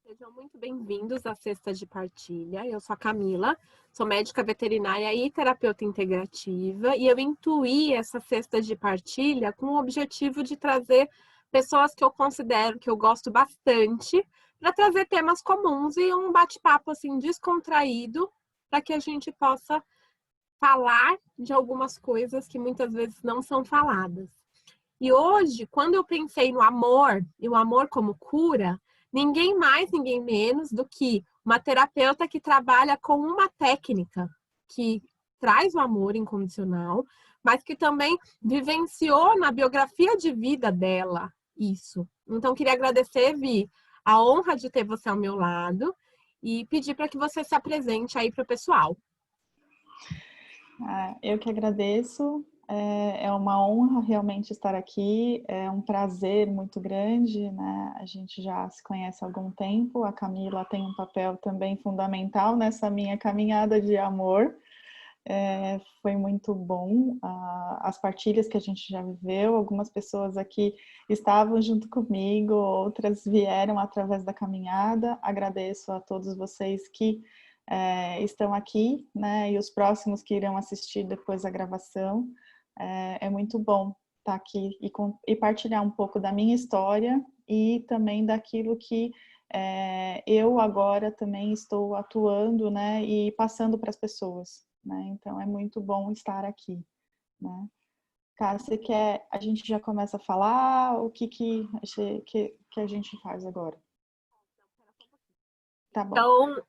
Sejam muito bem-vindos à Sexta de Partilha. Eu sou a Camila, sou médica veterinária e terapeuta integrativa, e eu intuí essa Sexta de Partilha com o objetivo de trazer pessoas que eu considero, que eu gosto bastante, para trazer temas comuns e um bate-papo assim descontraído, para que a gente possa falar de algumas coisas que muitas vezes não são faladas. E hoje, quando eu pensei no amor, e o amor como cura, ninguém mais, ninguém menos do que uma terapeuta que trabalha com uma técnica que traz o amor incondicional, mas que também vivenciou na biografia de vida dela isso. Então, queria agradecer, Vi, a honra de ter você ao meu lado e pedir para que você se apresente aí para o pessoal. Eu que agradeço. É uma honra realmente estar aqui. É um prazer muito grande, né? A gente já se conhece há algum tempo. A Camila tem um papel também fundamental nessa minha caminhada de amor. Foi muito bom as partilhas que a gente já viveu. Algumas pessoas aqui estavam junto comigo, outras vieram através da caminhada. Agradeço a todos vocês que estão aqui, né? E os próximos que irão assistir depois a gravação. É muito bom estar aqui e partilhar um pouco da minha história e também daquilo que eu agora também estou atuando, né? E passando para as pessoas. Né? Então é muito bom estar aqui, né? Cara, você quer? A gente já começa a falar o que a gente faz agora? Tá bom. Então,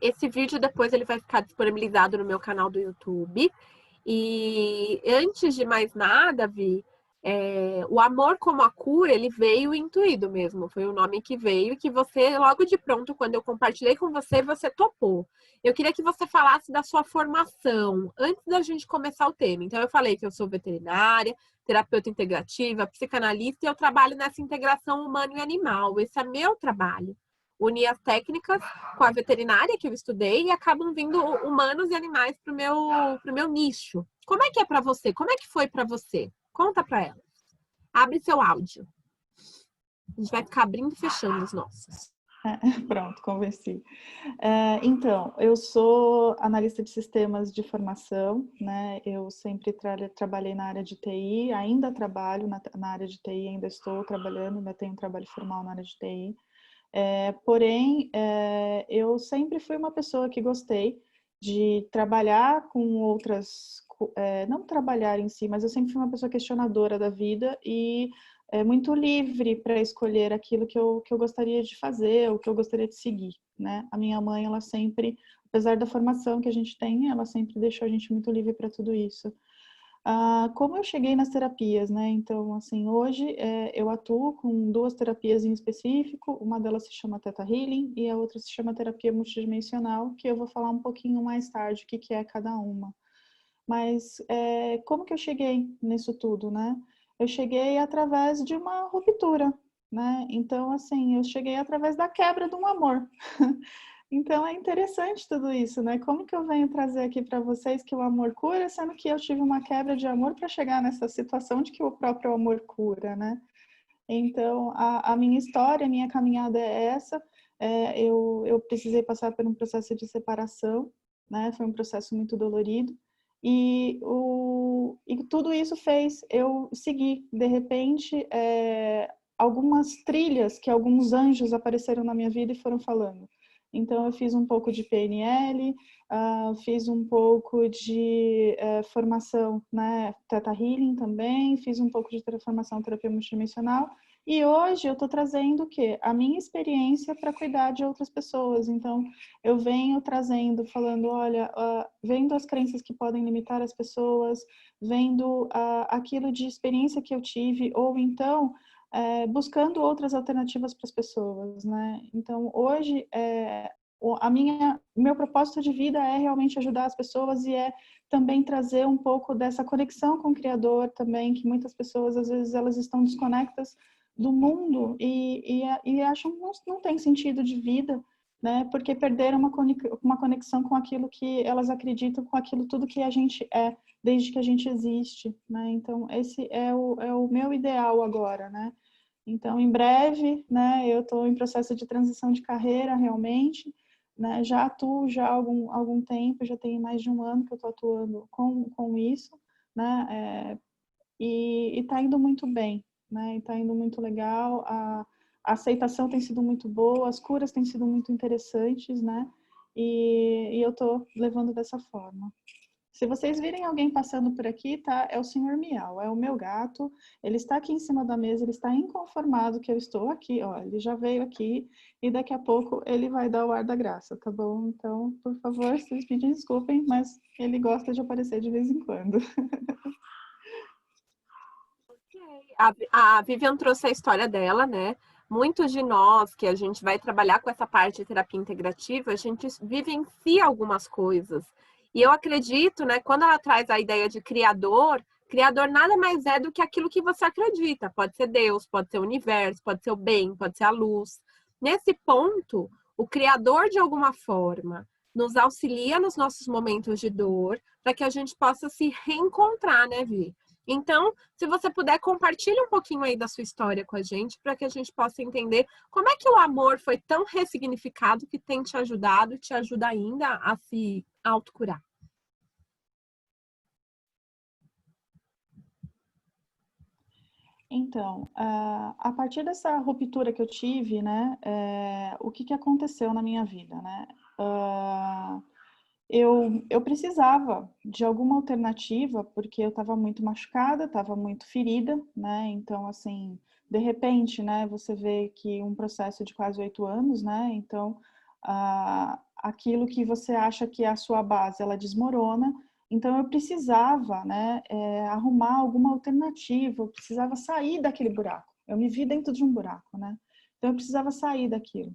esse vídeo depois ele vai ficar disponibilizado no meu canal do YouTube. E antes de mais nada, Vi, o amor como a cura, ele veio intuído mesmo. Foi o nome que veio e que você, logo de pronto, quando eu compartilhei com você, você topou. Eu queria que você falasse da sua formação, antes da gente começar o tema. Então, eu falei que eu sou veterinária, terapeuta integrativa, psicanalista, e eu trabalho nessa integração humano e animal. Esse é meu trabalho. Unir as técnicas com a veterinária que eu estudei e acabam vindo humanos e animais pro meu nicho. Como é que é para você? Como é que foi para você? Conta para ela. Abre seu áudio. A gente vai ficar abrindo e fechando os nossos. Pronto, convenci. Então, eu sou analista de sistemas de formação, né? Eu sempre trabalhei na área de TI, ainda trabalho na área de TI, ainda estou trabalhando, ainda tenho um trabalho formal na área de TI. Porém, eu sempre fui uma pessoa que gostei de trabalhar com outras, não trabalhar em si, mas eu sempre fui uma pessoa questionadora da vida e muito livre para escolher aquilo que eu gostaria de fazer, o que eu gostaria de seguir, né? A minha mãe, ela sempre, apesar da formação que a gente tem, ela sempre deixou a gente muito livre para tudo isso. Como eu cheguei nas terapias, né? Então, assim, hoje eu atuo com duas terapias em específico. Uma delas se chama Theta Healing e a outra se chama terapia multidimensional, que eu vou falar um pouquinho mais tarde o que é cada uma. Mas como que eu cheguei nisso tudo, né? Eu cheguei através de uma ruptura, né? Então, assim, eu cheguei através da quebra de um amor. Então é interessante tudo isso, né? Como que eu venho trazer aqui para vocês que o amor cura, sendo que eu tive uma quebra de amor para chegar nessa situação de que o próprio amor cura, né? Então a minha história, a minha caminhada é essa. Eu precisei passar por um processo de separação, né? Foi um processo muito dolorido. E tudo isso fez eu seguir, de repente, algumas trilhas que alguns anjos apareceram na minha vida e foram falando. Então, eu fiz um pouco de PNL, fiz um pouco de formação, né, Theta Healing também, fiz um pouco de formação terapia multidimensional, e hoje eu estou trazendo o quê? A minha experiência para cuidar de outras pessoas. Então, eu venho trazendo, falando, olha, vendo as crenças que podem limitar as pessoas, vendo aquilo de experiência que eu tive, ou então buscando outras alternativas para as pessoas, né? Então, hoje, o meu propósito de vida é realmente ajudar as pessoas e também trazer um pouco dessa conexão com o Criador também, que muitas pessoas, às vezes, elas estão desconectadas do mundo e acham que não tem sentido de vida, né? Porque perderam uma conexão com aquilo que elas acreditam, com aquilo tudo que a gente é, desde que a gente existe, né? Então, esse é o meu ideal agora, né? Então, em breve, né, eu estou em processo de transição de carreira, realmente, né, já atuo já há algum tempo, já tem mais de um ano que eu estou atuando com isso, né, e está indo muito bem, né, está indo muito legal, a aceitação tem sido muito boa, as curas têm sido muito interessantes, né, e eu estou levando dessa forma. Se vocês virem alguém passando por aqui, tá? É o Senhor Miau, é o meu gato. Ele está aqui em cima da mesa, ele está inconformado que eu estou aqui, ó. Ele já veio aqui e daqui a pouco ele vai dar o ar da graça, tá bom? Então, por favor, vocês me desculpem, mas ele gosta de aparecer de vez em quando. A Vivian trouxe a história dela, né? Muitos de nós que a gente vai trabalhar com essa parte de terapia integrativa, a gente vivencia algumas coisas. E eu acredito, né, quando ela traz a ideia de criador, criador nada mais é do que aquilo que você acredita. Pode ser Deus, pode ser o universo, pode ser o bem, pode ser a luz. Nesse ponto, o criador, de alguma forma, nos auxilia nos nossos momentos de dor, para que a gente possa se reencontrar, né, Vi? Então, se você puder, compartilhe um pouquinho aí da sua história com a gente, para que a gente possa entender como é que o amor foi tão ressignificado que tem te ajudado e te ajuda ainda a se autocurar. Então, a partir dessa ruptura que eu tive, né, o que aconteceu na minha vida, né? Eu precisava de alguma alternativa, porque eu estava muito machucada, estava muito ferida, né? Então, assim, de repente, né, você vê que um processo de quase 8 anos, né? Então, aquilo que você acha que é a sua base, ela desmorona. Então, eu precisava, né, arrumar alguma alternativa, eu precisava sair daquele buraco. Eu me vi dentro de um buraco, né? Então, eu precisava sair daquilo.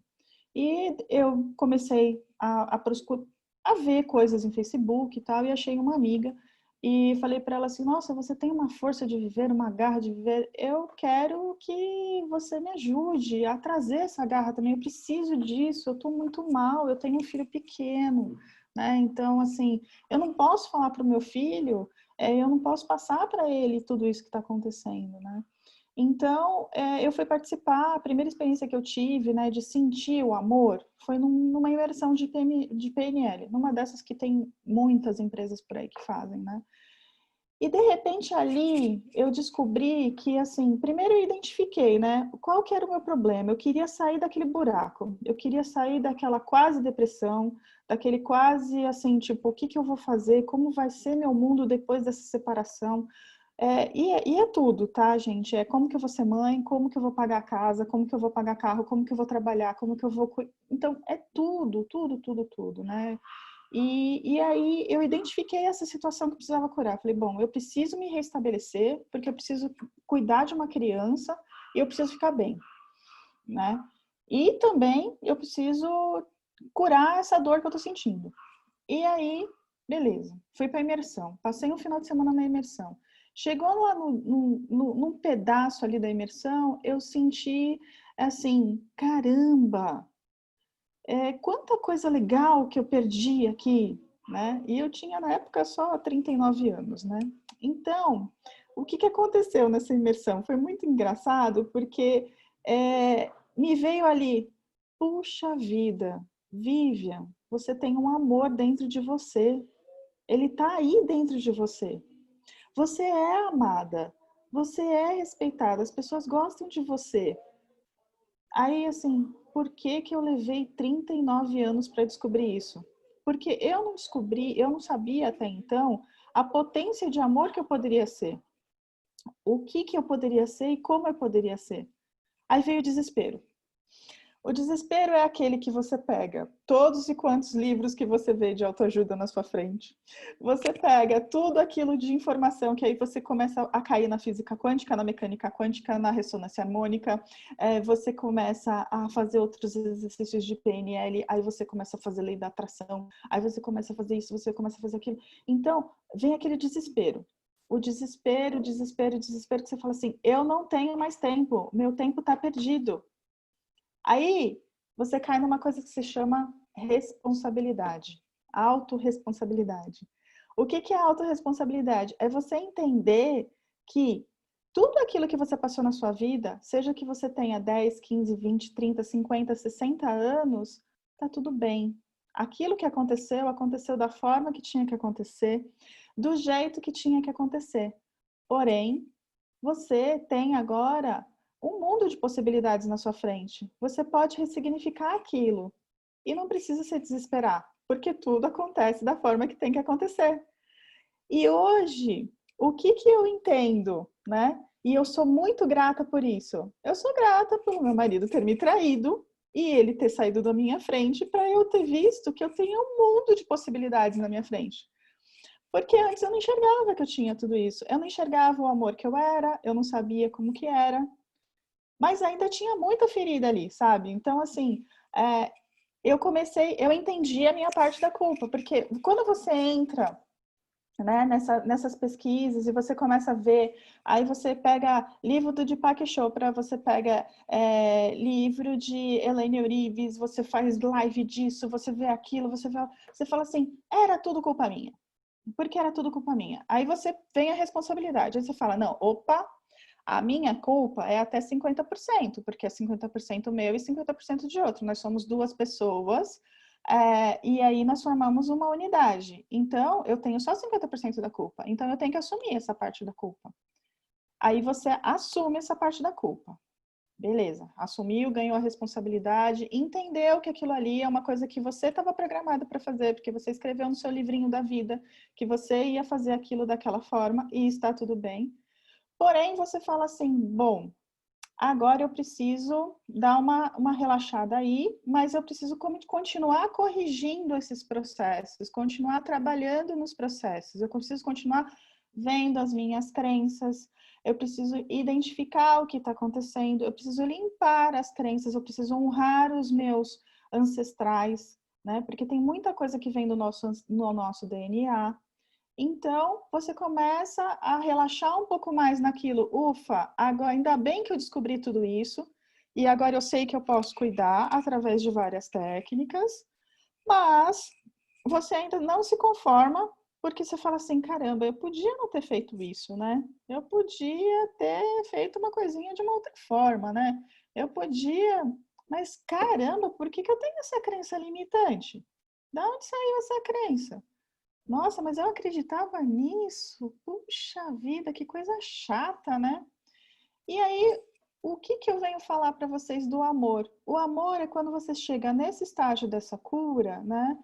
E eu comecei a ver coisas em Facebook e tal, e achei uma amiga e falei para ela assim: nossa, você tem uma força de viver, uma garra de viver, eu quero que você me ajude a trazer essa garra também, eu preciso disso, eu estou muito mal, eu tenho um filho pequeno, né? Então, assim, eu não posso falar para o meu filho, eu não posso passar para ele tudo isso que está acontecendo, né? Então, eu fui participar, a primeira experiência que eu tive, né, de sentir o amor, foi numa imersão de PNL, numa dessas que tem muitas empresas por aí que fazem, né? E, de repente, ali, eu descobri que, assim, primeiro eu identifiquei, né, qual que era o meu problema. Eu queria sair daquele buraco, eu queria sair daquela quase depressão, daquele quase, assim, tipo, o que eu vou fazer? Como vai ser meu mundo depois dessa separação? E é tudo, tá, gente? É como que eu vou ser mãe, como que eu vou pagar a casa, como que eu vou pagar carro, como que eu vou trabalhar, como que eu vou... Então, é tudo, tudo, tudo, tudo, né? E aí eu identifiquei essa situação que eu precisava curar. Falei, bom, eu preciso me restabelecer, porque eu preciso cuidar de uma criança e eu preciso ficar bem, né? E também eu preciso curar essa dor que eu tô sentindo. E aí, beleza, fui para a imersão. Passei um final de semana na imersão. Chegou lá num pedaço ali da imersão, eu senti assim, caramba, quanta coisa legal que eu perdi aqui, né? E eu tinha na época só 39 anos, né? Então, o que aconteceu nessa imersão? Foi muito engraçado, porque me veio ali, puxa vida, Vivian, você tem um amor dentro de você. Ele está aí dentro de você. Você é amada. Você é respeitada. As pessoas gostam de você. Aí, assim, por que eu levei 39 anos para descobrir isso? Porque eu não descobri, eu não sabia até então a potência de amor que eu poderia ser. O que eu poderia ser e como eu poderia ser. Aí veio o desespero. O desespero é aquele que você pega todos e quantos livros que você vê de autoajuda na sua frente. Você pega tudo aquilo de informação que aí você começa a cair na física quântica, na mecânica quântica, na ressonância harmônica. Você começa a fazer outros exercícios de PNL, aí você começa a fazer lei da atração, aí você começa a fazer isso, você começa a fazer aquilo. Então, vem aquele desespero. O desespero, desespero, desespero, que você fala assim, eu não tenho mais tempo, meu tempo está perdido. Aí você cai numa coisa que se chama responsabilidade, autorresponsabilidade. O que é autorresponsabilidade? É você entender que tudo aquilo que você passou na sua vida, seja que você tenha 10, 15, 20, 30, 50, 60 anos, tá tudo bem. Aquilo que aconteceu, aconteceu da forma que tinha que acontecer, do jeito que tinha que acontecer. Porém, você tem agora um mundo de possibilidades na sua frente. Você pode ressignificar aquilo e não precisa se desesperar, porque tudo acontece da forma que tem que acontecer. E hoje, o que eu entendo, né? E eu sou muito grata por isso. Eu sou grata pelo meu marido ter me traído e ele ter saído da minha frente para eu ter visto que eu tenho um mundo de possibilidades na minha frente. Porque antes eu não enxergava que eu tinha tudo isso. Eu não enxergava o amor que eu era, eu não sabia como que era. Mas ainda tinha muita ferida ali, sabe? Então, assim, eu entendi a minha parte da culpa. Porque quando você entra, né, nessas pesquisas e você começa a ver, aí você pega livro do Deepak Chopra, você pega livro de Elaine Urives, você faz live disso, você vê aquilo, você fala assim, era tudo culpa minha. Porque era tudo culpa minha. Aí você vem a responsabilidade, aí você fala, não, opa, a minha culpa é até 50%, porque é 50% meu e 50% de outro. Nós somos duas pessoas, e aí nós formamos uma unidade. Então, eu tenho só 50% da culpa. Então, eu tenho que assumir essa parte da culpa. Aí você assume essa parte da culpa. Beleza, assumiu, ganhou a responsabilidade, entendeu que aquilo ali é uma coisa que você estava programado para fazer, porque você escreveu no seu livrinho da vida que você ia fazer aquilo daquela forma e está tudo bem. Porém, você fala assim, bom, agora eu preciso dar uma relaxada aí, mas eu preciso continuar corrigindo esses processos, continuar trabalhando nos processos, eu preciso continuar vendo as minhas crenças, eu preciso identificar o que está acontecendo, eu preciso limpar as crenças, eu preciso honrar os meus ancestrais, né? Porque tem muita coisa que vem no nosso DNA. Então, você começa a relaxar um pouco mais naquilo. Ufa, agora, ainda bem que eu descobri tudo isso, e agora eu sei que eu posso cuidar através de várias técnicas, mas você ainda não se conforma, porque você fala assim, caramba, eu podia não ter feito isso, né? Eu podia ter feito uma coisinha de uma outra forma, né? Eu podia, mas caramba, por que eu tenho essa crença limitante? Da onde saiu essa crença? Nossa, mas eu acreditava nisso. Puxa vida, que coisa chata, né? E aí, o que eu venho falar para vocês do amor? O amor é quando você chega nesse estágio dessa cura, né?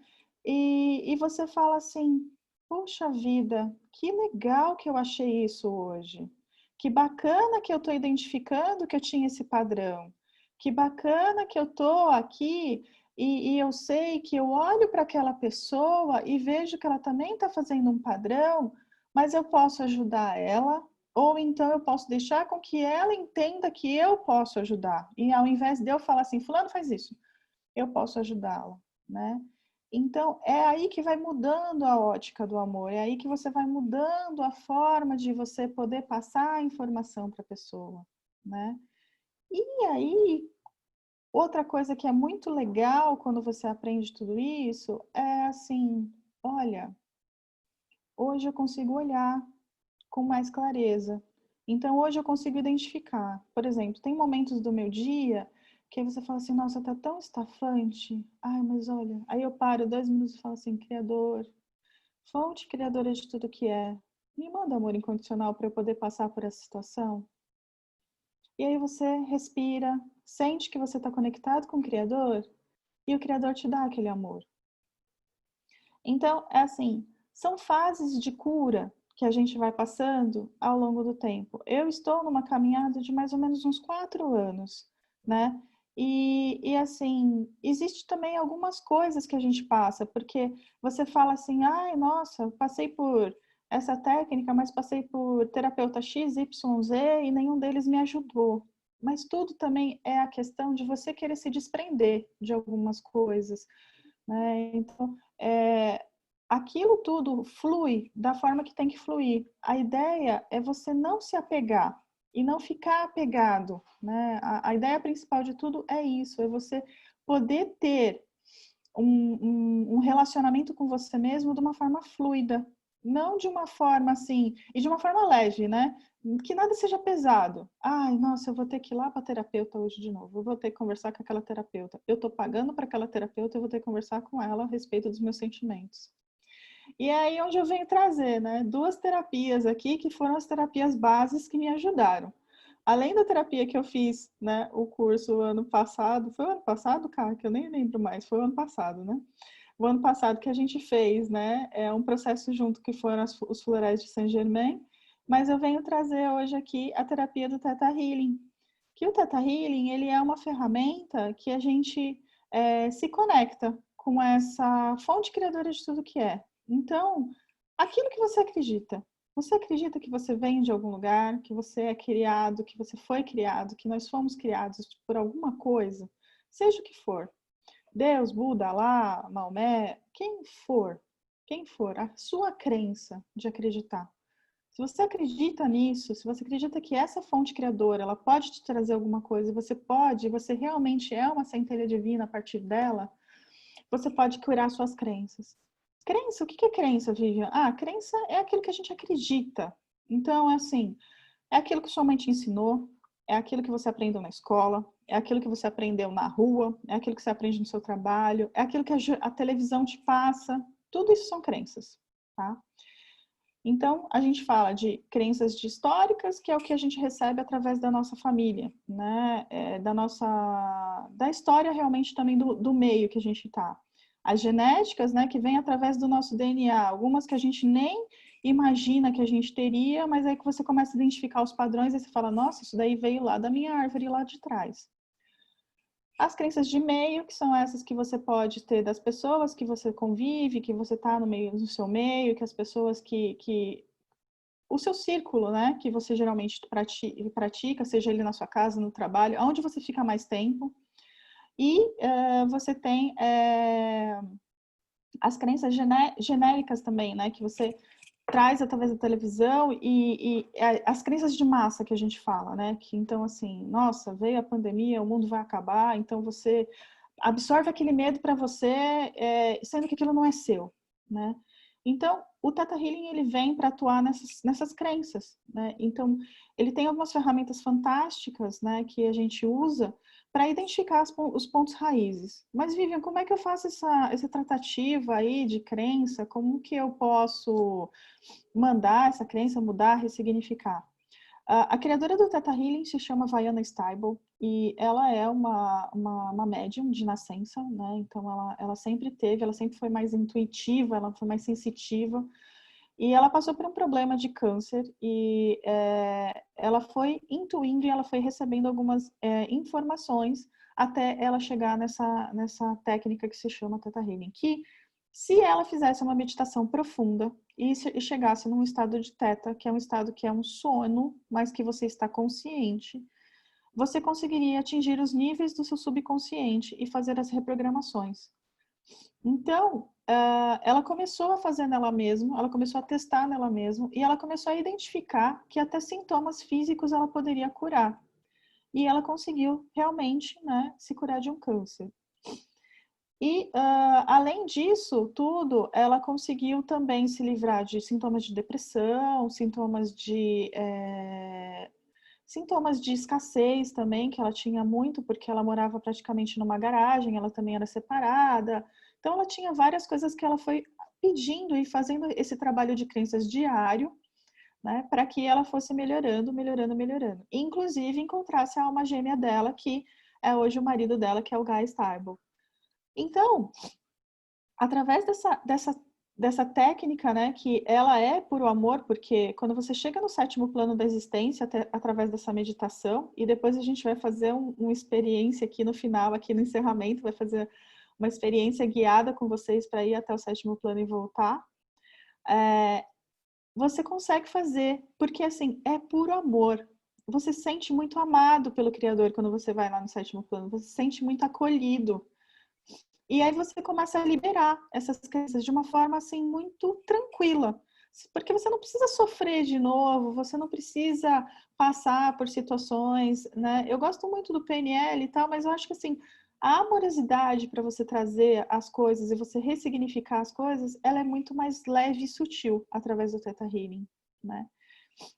E você fala assim: puxa vida, que legal que eu achei isso hoje. Que bacana que eu estou identificando que eu tinha esse padrão. Que bacana que eu estou aqui e eu sei que eu olho para aquela pessoa e vejo que ela também está fazendo um padrão, mas eu posso ajudar ela, ou então eu posso deixar com que ela entenda que eu posso ajudar. E ao invés de eu falar assim, fulano faz isso, eu posso ajudá-la, né? Então, é aí que vai mudando a ótica do amor, é aí que você vai mudando a forma de você poder passar a informação para a pessoa, né? E aí, outra coisa que é muito legal quando você aprende tudo isso é assim, olha, hoje eu consigo olhar com mais clareza. Então, hoje eu consigo identificar. Por exemplo, tem momentos do meu dia que aí você fala assim, nossa, tá tão estafante. Ai, mas olha, aí eu paro 2 minutos e falo assim, Criador, fonte criadora de tudo que é, me manda amor incondicional para eu poder passar por essa situação. E aí você respira, sente que você está conectado com o Criador e o Criador te dá aquele amor. Então, é assim, são fases de cura que a gente vai passando ao longo do tempo. Eu estou numa caminhada de mais ou menos uns 4 anos, né? E assim, existe também algumas coisas que a gente passa, porque você fala assim, ai, nossa, passei por essa técnica, mas passei por terapeuta X, Y, Z e nenhum deles me ajudou. Mas tudo também é a questão de você querer se desprender de algumas coisas, né? Então, aquilo tudo flui da forma que tem que fluir. A ideia é você não se apegar e não ficar apegado, né? A ideia principal de tudo é isso, é você poder ter um relacionamento com você mesmo de uma forma fluida, não de uma forma assim, e de uma forma leve, né? Que nada seja pesado. Ai, nossa, eu vou ter que ir lá para a terapeuta hoje de novo. Eu vou ter que conversar com aquela terapeuta. Eu estou pagando para aquela terapeuta, eu vou ter que conversar com ela a respeito dos meus sentimentos. E é aí onde eu venho trazer, né? 2 terapias aqui que foram as terapias bases que me ajudaram. Além da terapia que eu fiz, né? O curso ano passado, foi o ano passado, cara, que eu nem lembro mais, foi o ano passado, né? O ano passado que a gente fez, né? É um processo junto que foram os florais de Saint-Germain, mas eu venho trazer hoje aqui a terapia do Theta Healing, que o Theta Healing, ele é uma ferramenta que a gente se conecta com essa fonte criadora de tudo que é. Então, aquilo que você acredita que você vem de algum lugar, que você é criado, que você foi criado, que nós fomos criados por alguma coisa, seja o que for. Deus, Buda, Alá, Maomé, quem for, a sua crença de acreditar. Se você acredita nisso, se você acredita que essa fonte criadora, ela pode te trazer alguma coisa, você realmente é uma centelha divina a partir dela, você pode curar suas crenças. Crença, o que é crença, Vivian? Ah, crença é aquilo que a gente acredita. Então, é assim, é aquilo que sua mãe te ensinou, é aquilo que você aprendeu na escola, é aquilo que você aprendeu na rua, é aquilo que você aprende no seu trabalho, é aquilo que a televisão te passa. Tudo isso são crenças, tá? Então, a gente fala de crenças históricas, que é o que a gente recebe através da nossa família, né? Da história realmente também do meio que a gente está. As genéticas, né, que vem através do nosso DNA, algumas que a gente nem imagina que a gente teria, mas aí que você começa a identificar os padrões e você fala, nossa, isso daí veio lá da minha árvore lá de trás. As crenças de meio, que são essas que você pode ter das pessoas que você convive, que você está no meio do seu meio, que as pessoas que o seu círculo, né, que você geralmente pratica, seja ele na sua casa, no trabalho, onde você fica mais tempo. E você tem as crenças genéricas também, né, que você traz através da televisão e as crenças de massa que a gente fala, né, que então assim, nossa, veio a pandemia, o mundo vai acabar, então você absorve aquele medo para você, sendo que aquilo não é seu, né? Então, o Theta Healing, ele vem para atuar nessas crenças, né? Então, ele tem algumas ferramentas fantásticas, né, que a gente usa para identificar os pontos raízes. Mas, Vivian, como é que eu faço essa tratativa aí de crença? Como que eu posso mandar essa crença mudar, ressignificar? A criadora do Theta Healing se chama Vaiana Stibel e ela é uma médium de nascença, né? Então ela sempre foi mais intuitiva, ela foi mais sensitiva e ela passou por um problema de câncer e ela foi intuindo e ela foi recebendo algumas informações até ela chegar nessa técnica que se chama Theta Healing, que se ela fizesse uma meditação profunda e chegasse num estado de teta, que é um estado que é um sono, mas que você está consciente, você conseguiria atingir os níveis do seu subconsciente e fazer as reprogramações. Então, ela começou a fazer nela mesma, ela começou a testar nela mesma e ela começou a identificar que até sintomas físicos ela poderia curar. E ela conseguiu realmente, né, se curar de um câncer. E, além disso tudo, ela conseguiu também se livrar de sintomas de depressão, sintomas de escassez também, que ela tinha muito, porque ela morava praticamente numa garagem, ela também era separada. Então, ela tinha várias coisas que ela foi pedindo e fazendo esse trabalho de crenças diário, né, para que ela fosse melhorando, melhorando, melhorando. Inclusive, encontrasse a alma gêmea dela, que é hoje o marido dela, que é o Guy Stibel. Então, através dessa técnica, né, que ela é puro amor, porque quando você chega no 7º plano da existência, através dessa meditação, e depois a gente vai fazer uma experiência aqui no final, aqui no encerramento, vai fazer uma experiência guiada com vocês para ir até o 7º plano e voltar, você consegue fazer, porque assim, é puro amor. Você se sente muito amado pelo Criador quando você vai lá no 7º plano, você se sente muito acolhido. E aí você começa a liberar essas crenças de uma forma assim muito tranquila, porque você não precisa sofrer de novo, você não precisa passar por situações, né? Eu gosto muito do PNL e tal, mas eu acho que assim, A amorosidade para você trazer as coisas e você ressignificar as coisas, ela é muito mais leve e sutil através do Theta Healing, né?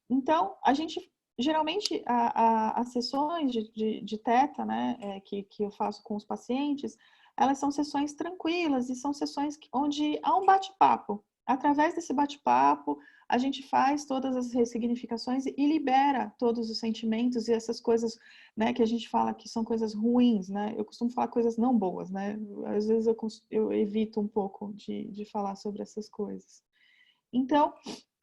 Então, a gente, geralmente, as sessões de Theta, né, que eu faço com os pacientes, elas são sessões tranquilas e são sessões onde há um bate-papo. Através desse bate-papo, a gente faz todas as ressignificações e libera todos os sentimentos e essas coisas, né, que a gente fala que são coisas ruins, né? Eu costumo falar coisas não boas, né? Às vezes eu evito um pouco de falar sobre essas coisas. Então,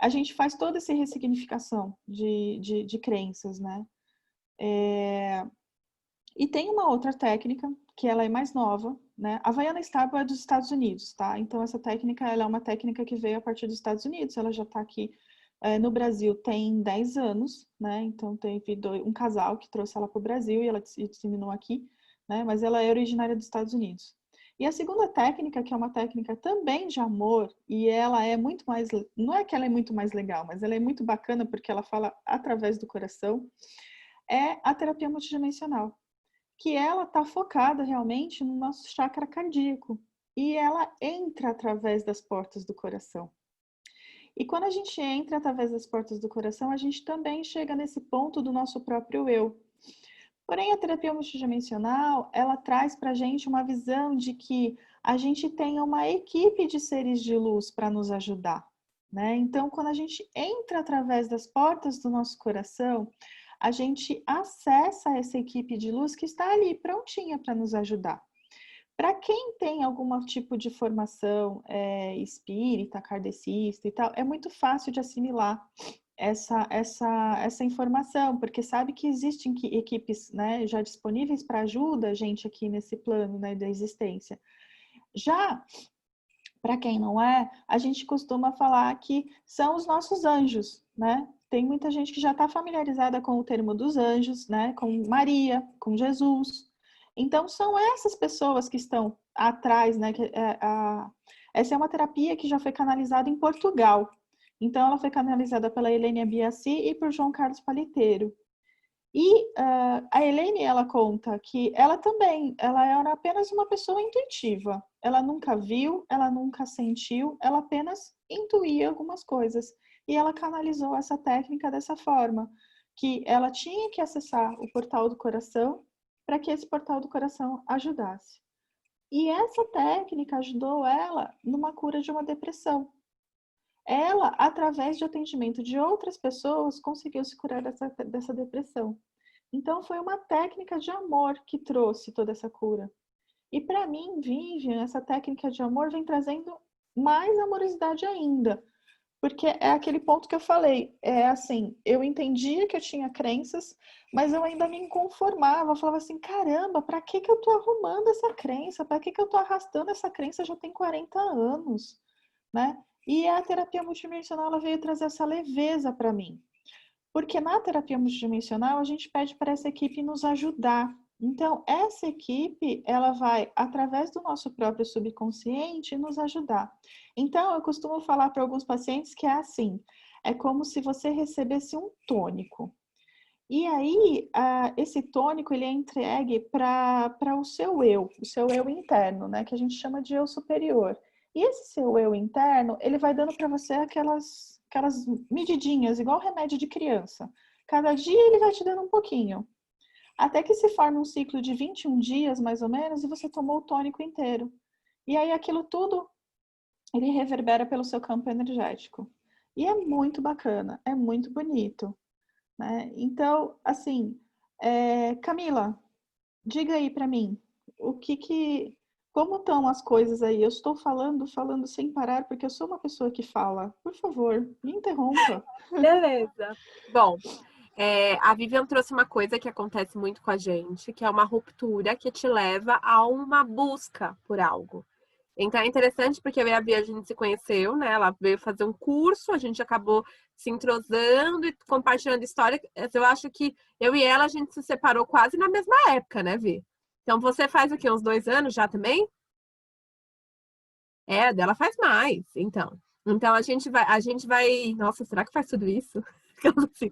a gente faz toda essa ressignificação de crenças, né? E tem uma outra técnica, que ela é mais nova, né? A Havaiana Stable é dos Estados Unidos, tá? Então, essa técnica, ela é uma técnica que veio a partir dos Estados Unidos. Ela já está aqui no Brasil tem 10 anos, né? Então, teve um casal que trouxe ela para o Brasil e ela se disseminou aqui, né? Mas ela é originária dos Estados Unidos. E a segunda técnica, que é uma técnica também de amor, e ela é muito mais, não é que ela é muito mais legal, mas ela é muito bacana porque ela fala através do coração, é a terapia multidimensional, que ela está focada realmente no nosso chakra cardíaco, e ela entra através das portas do coração. E quando a gente entra através das portas do coração, a gente também chega nesse ponto do nosso próprio eu. Porém, a terapia multidimensional, ela traz para a gente uma visão de que a gente tem uma equipe de seres de luz para nos ajudar, né? Então, quando a gente entra através das portas do nosso coração, a gente acessa essa equipe de luz que está ali prontinha para nos ajudar. Para quem tem algum tipo de formação espírita, kardecista e tal, é muito fácil de assimilar essa informação, porque sabe que existem equipes, né, já disponíveis para ajuda a gente aqui nesse plano, né, da existência. Já para quem não é, a gente costuma falar que são os nossos anjos, né? Tem muita gente que já está familiarizada com o termo dos anjos, né? Com Maria, com Jesus. Então, são essas pessoas que estão atrás, né? Essa é uma terapia que já foi canalizada em Portugal. Então, ela foi canalizada pela Helênia Biassi e por João Carlos Paliteiro. E a Elaine, ela conta que ela era apenas uma pessoa intuitiva. Ela nunca viu, ela nunca sentiu, ela apenas intuía algumas coisas. E ela canalizou essa técnica dessa forma, que ela tinha que acessar o portal do coração para que esse portal do coração ajudasse. E essa técnica ajudou ela numa cura de uma depressão. Ela, através de atendimento de outras pessoas, conseguiu se curar dessa depressão. Então, foi uma técnica de amor que trouxe toda essa cura. E para mim, Vivian, essa técnica de amor vem trazendo mais amorosidade ainda. Porque é aquele ponto que eu falei. É assim, eu entendia que eu tinha crenças, mas eu ainda me inconformava. Eu falava assim, caramba, para que eu tô arrumando essa crença? Para que eu tô arrastando essa crença? Já tem 40 anos, né? E a terapia multidimensional ela veio trazer essa leveza para mim. Porque na terapia multidimensional a gente pede para essa equipe nos ajudar. Então, essa equipe, ela vai, através do nosso próprio subconsciente, nos ajudar. Então, eu costumo falar para alguns pacientes que é assim, é como se você recebesse um tônico. E aí, esse tônico, ele é entregue para o seu eu interno, né? Que a gente chama de eu superior. E esse seu eu interno, ele vai dando para você aquelas medidinhas, igual remédio de criança. Cada dia ele vai te dando um pouquinho. Até que se forma um ciclo de 21 dias, mais ou menos, e você tomou o tônico inteiro. E aí aquilo tudo, ele reverbera pelo seu campo energético. E é muito bacana, é muito bonito, né? Então, assim, Camila, diga aí para mim, como estão as coisas aí? Eu estou falando sem parar, porque eu sou uma pessoa que fala. Por favor, me interrompa. Beleza. Bom, a Vivian trouxe uma coisa que acontece muito com a gente, que é uma ruptura que te leva a uma busca por algo. Então é interessante porque eu e a Bia, a gente se conheceu, né? Ela veio fazer um curso, a gente acabou se entrosando e compartilhando história. Eu acho que eu e ela, a gente se separou quase na mesma época, né, Vi? Então você faz o quê? Uns 2 anos já também? Dela faz mais, então. Então a gente vai. Nossa, será que faz tudo isso? Assim,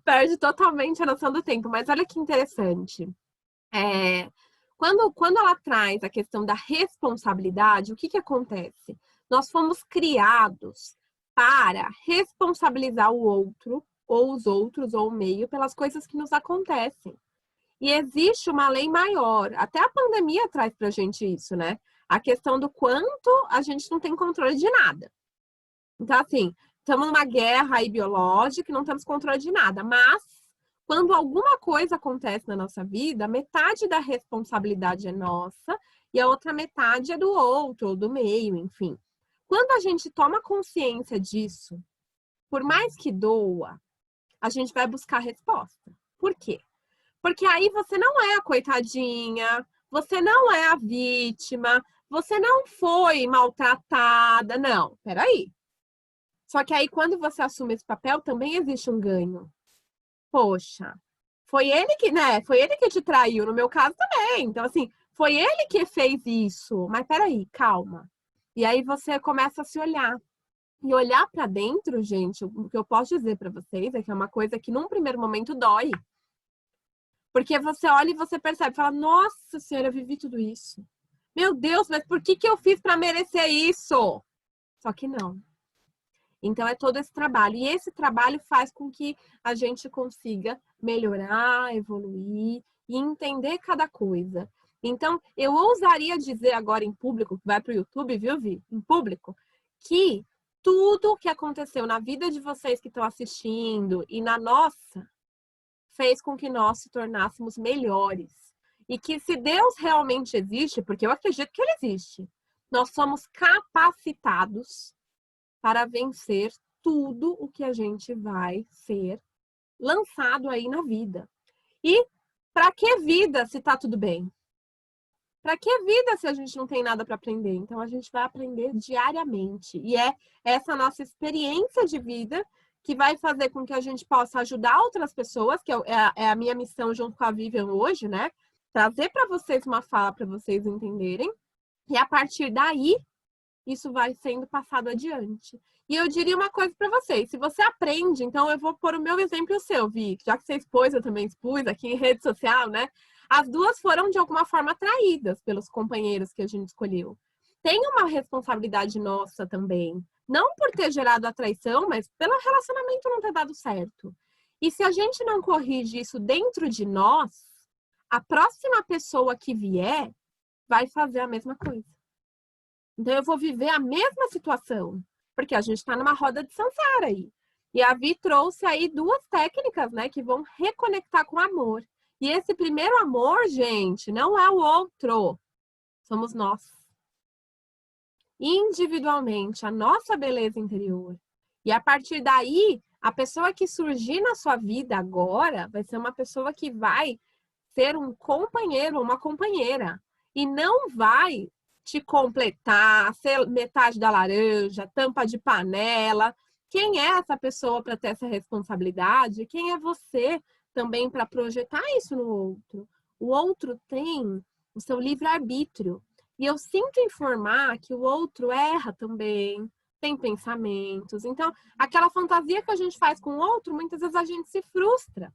perde totalmente a noção do tempo. Mas olha que interessante. É, Quando ela traz a questão da responsabilidade, o que que acontece? Nós fomos criados para responsabilizar o outro, ou os outros, ou o meio, pelas coisas que nos acontecem. E existe uma lei maior. Até a pandemia traz pra gente isso, né? A questão do quanto a gente não tem controle de nada. Então, assim, estamos numa guerra aí biológica e não temos controle de nada. Mas, quando alguma coisa acontece na nossa vida, metade da responsabilidade é nossa e a outra metade é do outro, ou do meio, enfim. Quando a gente toma consciência disso, por mais que doa, a gente vai buscar resposta. Por quê? Porque aí você não é a coitadinha, você não é a vítima, você não foi maltratada. Não, peraí. Só que aí, quando você assume esse papel, também existe um ganho. Poxa, foi ele que, né? Foi ele que te traiu, no meu caso também. Então, assim, foi ele que fez isso. Mas peraí, calma. E aí você começa a se olhar. E olhar pra dentro, gente, o que eu posso dizer pra vocês é que é uma coisa que num primeiro momento dói. Porque você olha e você percebe, fala, nossa senhora, eu vivi tudo isso. Meu Deus, mas por que que eu fiz pra merecer isso? Só que não. Então, é todo esse trabalho. E esse trabalho faz com que a gente consiga melhorar, evoluir e entender cada coisa. Então, eu ousaria dizer agora em público, que vai para o YouTube, viu, Vi? Em público, que tudo que aconteceu na vida de vocês que estão assistindo e na nossa, fez com que nós se tornássemos melhores. E que se Deus realmente existe, porque eu acredito que ele existe, nós somos capacitados para vencer tudo o que a gente vai ser lançado aí na vida. E para que vida se tá tudo bem? Para que vida se a gente não tem nada para aprender? Então a gente vai aprender diariamente. E é essa nossa experiência de vida que vai fazer com que a gente possa ajudar outras pessoas, que é a minha missão junto com a Vivian hoje, né? Trazer para vocês uma fala para vocês entenderem. E a partir daí, isso vai sendo passado adiante. E eu diria uma coisa para vocês, se você aprende, então eu vou pôr o meu exemplo e o seu, Vi, já que você expôs, eu também expus aqui em rede social, né? As duas foram de alguma forma atraídas pelos companheiros que a gente escolheu. Tem uma responsabilidade nossa também, não por ter gerado a traição, mas pelo relacionamento não ter dado certo. E se a gente não corrige isso dentro de nós, a próxima pessoa que vier vai fazer a mesma coisa. Então, eu vou viver a mesma situação, porque a gente está numa roda de samsara aí. E a Vi trouxe aí duas técnicas, né, que vão reconectar com o amor. E esse primeiro amor, gente, não é o outro. Somos nós. Individualmente, a nossa beleza interior. E a partir daí, a pessoa que surgir na sua vida agora vai ser uma pessoa que vai ser um companheiro, uma companheira. E não vai te completar, ser metade da laranja, tampa de panela. Quem é essa pessoa para ter essa responsabilidade? Quem é você também para projetar isso no outro? O outro tem o seu livre-arbítrio. E eu sinto informar que o outro erra também, tem pensamentos. Então, aquela fantasia que a gente faz com o outro, muitas vezes a gente se frustra.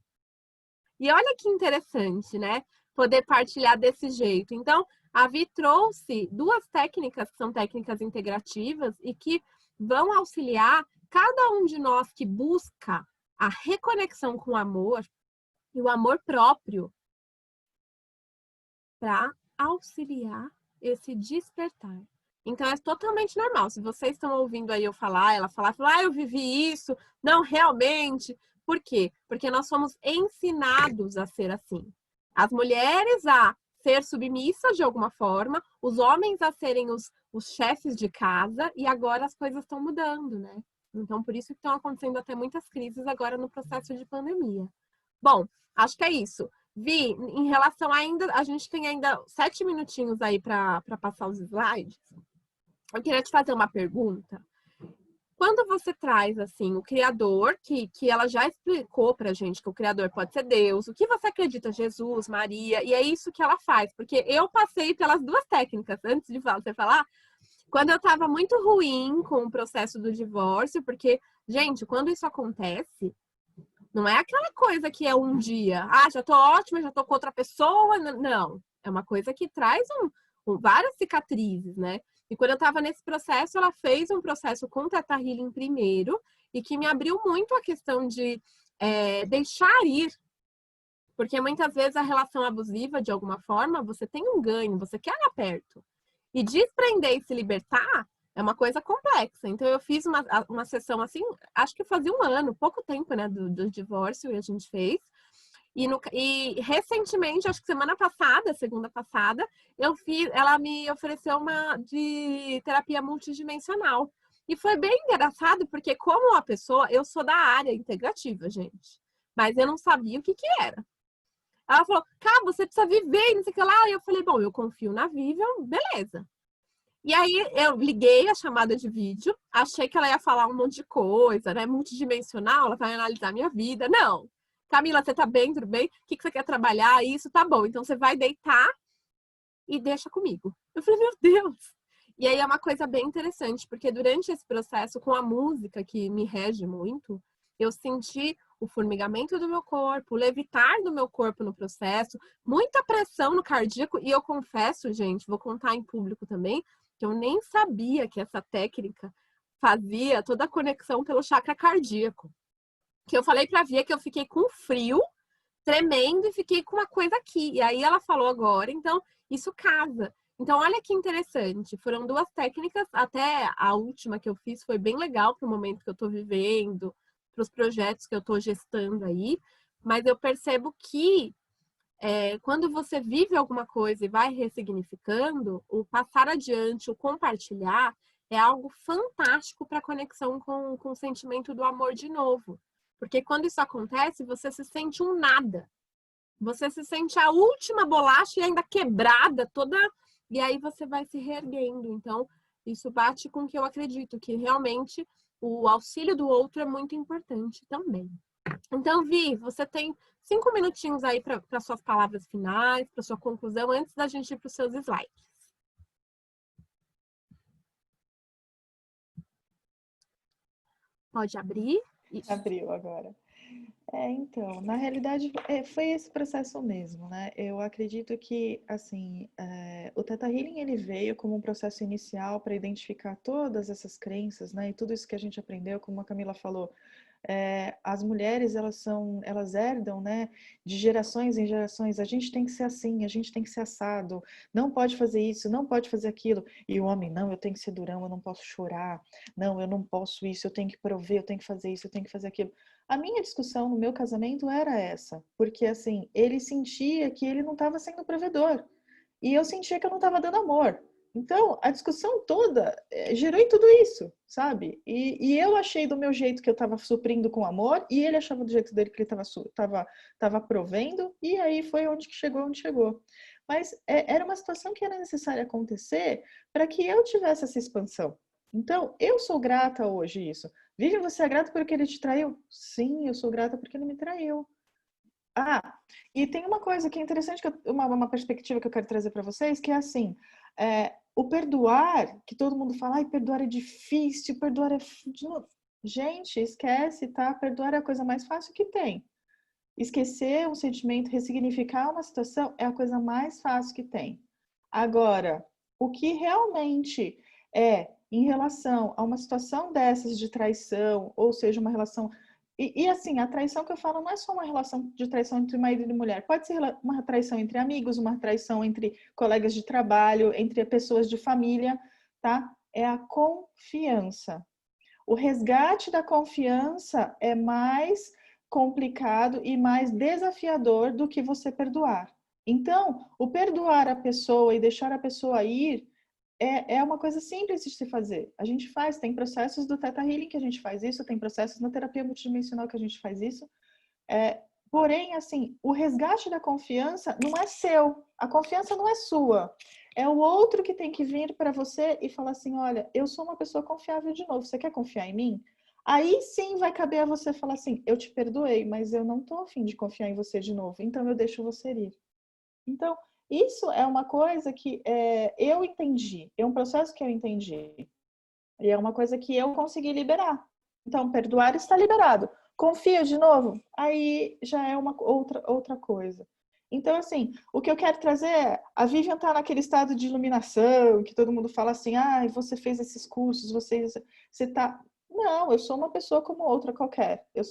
E olha que interessante, né? Poder partilhar desse jeito. Então, a Vi trouxe duas técnicas, que são técnicas integrativas e que vão auxiliar cada um de nós que busca a reconexão com o amor e o amor próprio para auxiliar esse despertar. Então, é totalmente normal. Se vocês estão ouvindo aí eu falar, ela falar, eu vivi isso. Não, realmente. Por quê? Porque nós somos ensinados a ser assim. As mulheres a ser submissas de alguma forma, os homens a serem os chefes de casa, e agora as coisas estão mudando, né? Então, por isso que estão acontecendo até muitas crises agora no processo de pandemia. Bom, acho que é isso. Vi, em relação ainda, a gente tem ainda 7 minutinhos aí para passar os slides. Eu queria te fazer uma pergunta. Quando você traz, assim, o Criador, que ela já explicou pra gente que o Criador pode ser Deus, o que você acredita, Jesus, Maria, e é isso que ela faz, porque eu passei pelas duas técnicas, antes de você falar, quando eu tava muito ruim com o processo do divórcio, porque, gente, quando isso acontece, não é aquela coisa que é um dia, já tô ótima, já tô com outra pessoa, não. É uma coisa que traz várias cicatrizes, né? E quando eu estava nesse processo, ela fez um processo com Theta Healing primeiro, e que me abriu muito a questão de deixar ir. Porque muitas vezes a relação abusiva, de alguma forma, você tem um ganho, você quer lá perto. E desprender e se libertar é uma coisa complexa. Então, eu fiz uma sessão assim, acho que fazia um ano, pouco tempo, né, do divórcio, e a gente fez. E recentemente, acho que semana passada, segunda passada, ela me ofereceu uma de terapia multidimensional. E foi bem engraçado, porque como uma pessoa, eu sou da área integrativa, gente. Mas eu não sabia o que era. Ela falou, cara, você precisa viver, não sei o que lá. E eu falei, bom, eu confio na Vivian, beleza. E aí eu liguei a chamada de vídeo, achei que ela ia falar um monte de coisa, né? Multidimensional, ela vai analisar minha vida. Não. Camila, você tá bem, tudo bem? O que você quer trabalhar? Isso, tá bom. Então você vai deitar e deixa comigo. Eu falei, meu Deus! E aí é uma coisa bem interessante, porque durante esse processo, com a música que me rege muito, eu senti o formigamento do meu corpo, o levitar do meu corpo no processo, muita pressão no cardíaco, e eu confesso, gente, vou contar em público também, que eu nem sabia que essa técnica fazia toda a conexão pelo chakra cardíaco. Que eu falei pra Via que eu fiquei com frio, tremendo, e fiquei com uma coisa aqui. E aí ela falou agora, então isso casa. Então, olha que interessante. Foram duas técnicas, até a última que eu fiz foi bem legal para o momento que eu estou vivendo, para os projetos que eu estou gestando aí. Mas eu percebo que quando você vive alguma coisa e vai ressignificando, o passar adiante, o compartilhar, é algo fantástico para a conexão com o sentimento do amor de novo. Porque quando isso acontece, você se sente um nada. Você se sente a última bolacha e ainda quebrada, toda. E aí você vai se reerguendo. Então, isso bate com o que eu acredito, que realmente o auxílio do outro é muito importante também. Então, Vi, você tem 5 minutinhos aí para suas palavras finais, para sua conclusão, antes da gente ir para os seus slides. Pode abrir. Isso. Abriu agora. Então, na realidade, foi esse processo mesmo, né? Eu acredito que, assim, o Theta Healing, ele veio como um processo inicial para identificar todas essas crenças, né? E tudo isso que a gente aprendeu, como a Camila falou, as mulheres, elas herdam, né? De gerações em gerações, a gente tem que ser assim, a gente tem que ser assado, não pode fazer isso, não pode fazer aquilo. E o homem, não, eu tenho que ser durão, eu não posso chorar, não, eu não posso isso, eu tenho que prover, eu tenho que fazer isso, eu tenho que fazer aquilo. A minha discussão no meu casamento era essa, porque assim, ele sentia que ele não estava sendo provedor e eu sentia que eu não estava dando amor. Então, a discussão toda gerou em tudo isso, sabe? E eu achei do meu jeito que eu estava suprindo com amor e ele achava do jeito dele que ele estava provendo, e aí foi onde chegou. Mas era uma situação que era necessária acontecer para que eu tivesse essa expansão. Então, eu sou grata hoje isso. Vive, você é grata porque ele te traiu? Sim, eu sou grata porque ele me traiu. Ah, e tem uma coisa que é interessante, uma perspectiva que eu quero trazer para vocês, que é assim, o perdoar, que todo mundo fala, ai, perdoar é difícil, perdoar é... Gente, esquece, tá? Perdoar é a coisa mais fácil que tem. Esquecer um sentimento, ressignificar uma situação é a coisa mais fácil que tem. Agora, o que realmente em relação a uma situação dessas de traição, ou seja, uma relação... E assim, a traição que eu falo não é só uma relação de traição entre marido e mulher. Pode ser uma traição entre amigos, uma traição entre colegas de trabalho, entre pessoas de família, tá? É a confiança. O resgate da confiança é mais complicado e mais desafiador do que você perdoar. Então, o perdoar a pessoa e deixar a pessoa ir é uma coisa simples de se fazer. A gente faz, tem processos do Theta Healing que a gente faz isso, tem processos na terapia multidimensional que a gente faz isso. Porém, assim, o resgate da confiança não é seu. A confiança não é sua. É o outro que tem que vir para você e falar assim, olha, eu sou uma pessoa confiável de novo, você quer confiar em mim? Aí sim vai caber a você falar assim, eu te perdoei, mas eu não estou a fim de confiar em você de novo, então eu deixo você ir. Então, isso é uma coisa que eu entendi, é um processo que eu entendi. E é uma coisa que eu consegui liberar. Então, perdoar está liberado. Confia de novo? Aí já é uma outra coisa. Então, assim, o que eu quero trazer é, a Vivian está naquele estado de iluminação, que todo mundo fala assim, ah, você fez esses cursos, você está... Não, eu sou uma pessoa como outra qualquer. Eu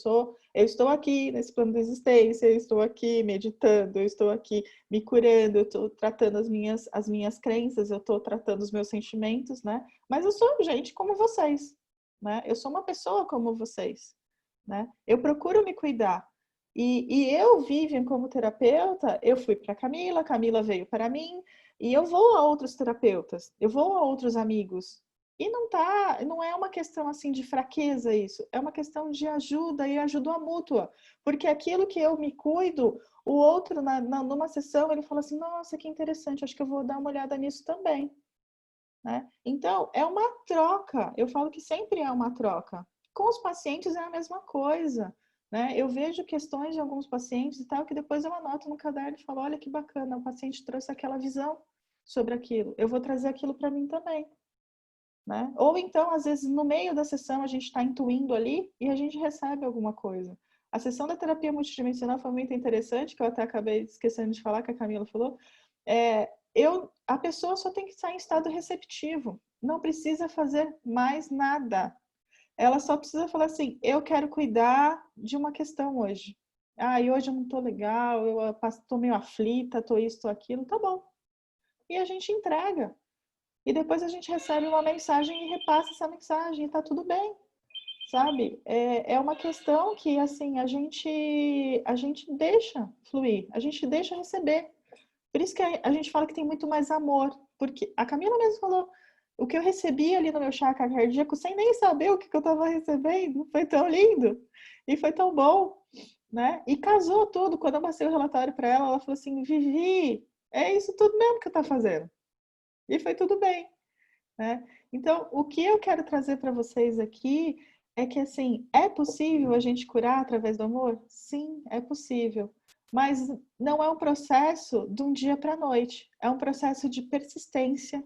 estou aqui nesse plano de existência, eu estou aqui meditando, eu estou aqui me curando, eu estou tratando as minhas crenças, eu estou tratando os meus sentimentos, né? Mas eu sou gente como vocês, né? Eu sou uma pessoa como vocês, né? Eu procuro me cuidar. E eu, Vivian, como terapeuta, eu fui para a Camila veio para mim, e eu vou a outros terapeutas, eu vou a outros amigos. E não é uma questão assim de fraqueza isso, é uma questão de ajuda e ajuda mútua. Porque aquilo que eu me cuido, o outro, numa sessão, ele fala assim, nossa, que interessante, acho que eu vou dar uma olhada nisso também. Né? Então, é uma troca. Eu falo que sempre é uma troca. Com os pacientes é a mesma coisa. Né? Eu vejo questões de alguns pacientes e tal, que depois eu anoto no caderno e falo, olha que bacana, o paciente trouxe aquela visão sobre aquilo. Eu vou trazer aquilo para mim também. Né? Ou então, às vezes, no meio da sessão, a gente está intuindo ali e a gente recebe alguma coisa. A sessão da terapia multidimensional foi muito interessante, que eu até acabei esquecendo de falar, que a Camila falou. A pessoa só tem que estar em estado receptivo. Não precisa fazer mais nada. Ela só precisa falar assim, eu quero cuidar de uma questão hoje. Ah, e hoje eu não estou legal, eu estou meio aflita, estou isso, estou aquilo. Tá bom. E a gente entrega. E depois a gente recebe uma mensagem e repassa essa mensagem, e tá tudo bem, sabe? É uma questão que, assim, a gente deixa fluir, a gente deixa receber. Por isso que a gente fala que tem muito mais amor, porque a Camila mesmo falou, o que eu recebi ali no meu chakra cardíaco, sem nem saber o que eu estava recebendo, foi tão lindo, e foi tão bom, né? E casou tudo. Quando eu passei o relatório para ela, ela falou assim, Vivi, é isso tudo mesmo que eu tô fazendo. E foi tudo bem. Né? Então, o que eu quero trazer para vocês aqui é que, assim, é possível a gente curar através do amor? Sim, é possível. Mas não é um processo de um dia para a noite. É um processo de persistência.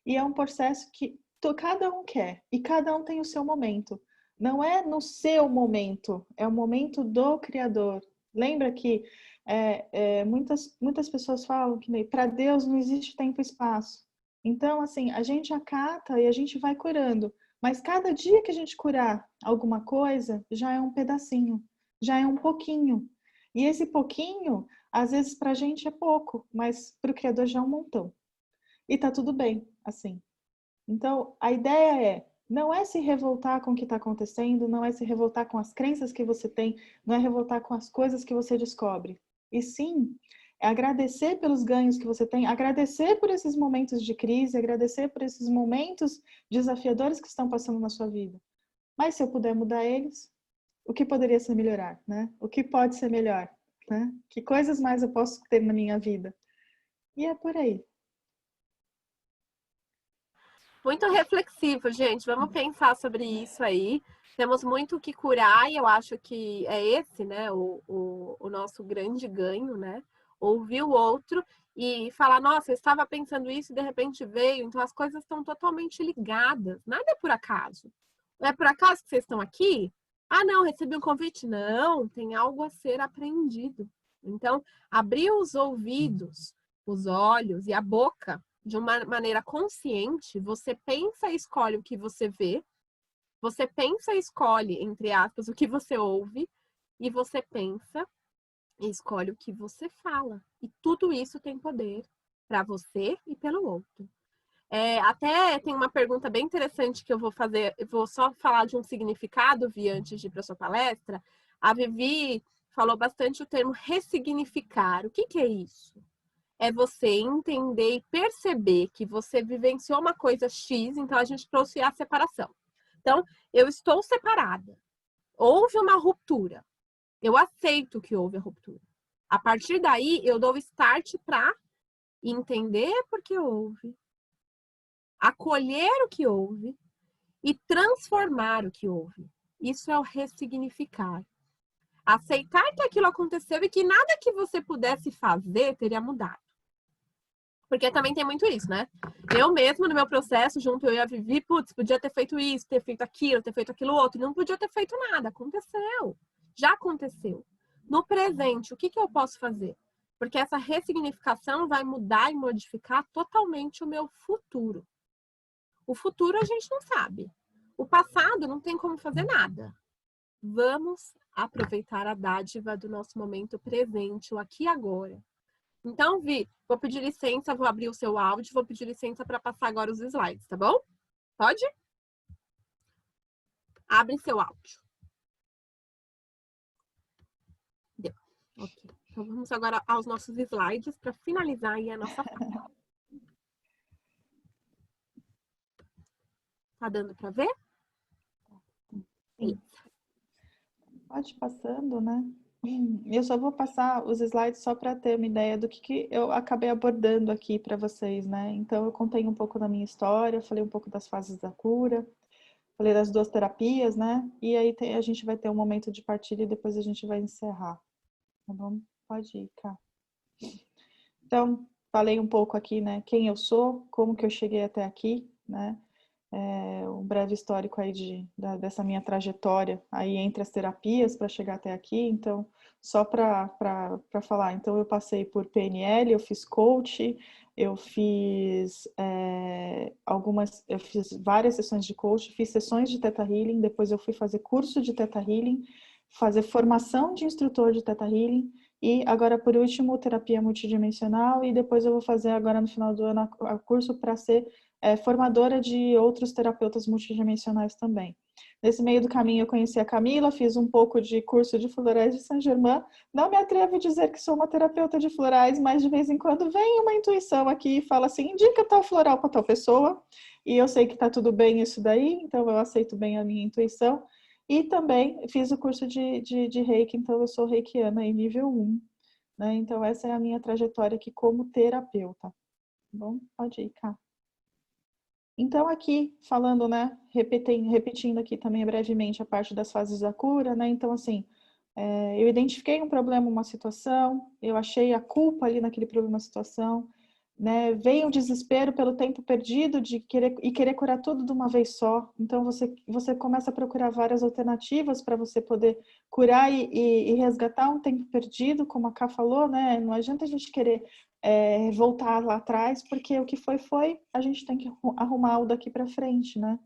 E é um processo que cada um quer. E cada um tem o seu momento. Não é no seu momento, é o momento do Criador. Lembra que muitas pessoas falam que para Deus não existe tempo e espaço. Então, assim, a gente acata e a gente vai curando. Mas cada dia que a gente curar alguma coisa, já é um pedacinho, já é um pouquinho. E esse pouquinho, às vezes para a gente é pouco, mas para o Criador já é um montão. E tá tudo bem, assim. Então, a ideia não é se revoltar com o que está acontecendo, não é se revoltar com as crenças que você tem, não é revoltar com as coisas que você descobre. E sim, é agradecer pelos ganhos que você tem, agradecer por esses momentos de crise, agradecer por esses momentos desafiadores que estão passando na sua vida. Mas se eu puder mudar eles, o que poderia ser melhorar, né? O que pode ser melhor, né? Que coisas mais eu posso ter na minha vida? E é por aí. Muito reflexivo, gente. Vamos pensar sobre isso aí. Temos muito o que curar e eu acho que é esse, né, o nosso grande ganho, né? Ouvir o outro e falar, nossa, eu estava pensando isso e de repente veio. Então as coisas estão totalmente ligadas. Nada é por acaso. Não é por acaso que vocês estão aqui? Ah, não, recebi um convite. Não, tem algo a ser aprendido. Então, abrir os ouvidos, os olhos e a boca de uma maneira consciente, você pensa e escolhe o que você vê, você pensa e escolhe, entre aspas, o que você ouve, e você pensa e escolhe o que você fala. E tudo isso tem poder para você e pelo outro. Até tem uma pergunta bem interessante que eu vou fazer, eu vou só falar de um significado, Vi, antes de ir para a sua palestra. A Vivi falou bastante o termo ressignificar. O que é isso? É você entender e perceber que você vivenciou uma coisa X, então a gente trouxe a separação. Então, eu estou separada. Houve uma ruptura. Eu aceito que houve a ruptura. A partir daí, eu dou start para entender por que houve, acolher o que houve e transformar o que houve. Isso é o ressignificar. Aceitar que aquilo aconteceu e que nada que você pudesse fazer teria mudado. Porque também tem muito isso, né? Eu mesmo, no meu processo, junto eu e a Vivi, putz, podia ter feito isso, ter feito aquilo outro. Não podia ter feito nada. Aconteceu. Já aconteceu. No presente, o que eu posso fazer? Porque essa ressignificação vai mudar e modificar totalmente o meu futuro. O futuro a gente não sabe. O passado não tem como fazer nada. Vamos aproveitar a dádiva do nosso momento presente, o aqui e agora. Então, Vi, vou pedir licença, vou abrir o seu áudio, vou pedir licença para passar agora os slides, tá bom? Pode? Abre seu áudio. Deu. Ok. Então, vamos agora aos nossos slides para finalizar aí a nossa fala. Tá dando para ver? Sim. Pode ir passando, né? Eu só vou passar os slides só para ter uma ideia do que eu acabei abordando aqui para vocês, né? Então, eu contei um pouco da minha história, falei um pouco das fases da cura, falei das 2 terapias, né? E aí a gente vai ter um momento de partilha e depois a gente vai encerrar. Tá bom? Pode ir, cá. Então, falei um pouco aqui, né? Quem eu sou, como que eu cheguei até aqui, né? Um breve histórico aí dessa minha trajetória aí entre as terapias para chegar até aqui. Então, só para falar, então eu passei por PNL, eu fiz coach, eu fiz eu fiz várias sessões de coach, fiz sessões de Theta Healing, depois eu fui fazer curso de Theta Healing, fazer formação de instrutor de Theta Healing e agora, por último, terapia multidimensional e depois eu vou fazer agora no final do ano o curso para ser formadora de outros terapeutas multidimensionais também. Nesse meio do caminho eu conheci a Camila, fiz um pouco de curso de florais de Saint-Germain. Não me atrevo a dizer que sou uma terapeuta de florais, mas de vez em quando vem uma intuição aqui e fala assim, indica tal floral para tal pessoa. E eu sei que está tudo bem isso daí, então eu aceito bem a minha intuição. E também fiz o curso de Reiki, então eu sou reikiana em nível 1. Né? Então essa é a minha trajetória aqui como terapeuta. Bom, pode ir, cá. Então, aqui, falando, né, repetindo aqui também brevemente a parte das fases da cura, né, então, assim, eu identifiquei um problema, uma situação, eu achei a culpa ali naquele problema, uma situação, né, veio o desespero pelo tempo perdido de querer curar tudo de uma vez só, então você começa a procurar várias alternativas para você poder curar e resgatar um tempo perdido, como a Ká falou, né, não adianta a gente querer voltar lá atrás, porque o que foi, a gente tem que arrumar o daqui para frente, né?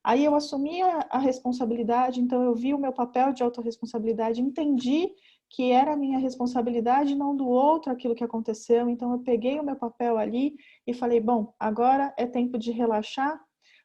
Aí eu assumi a responsabilidade, então eu vi o meu papel de autorresponsabilidade, entendi que era a minha responsabilidade, não do outro, aquilo que aconteceu. Então eu peguei o meu papel ali e falei, bom, agora é tempo de relaxar,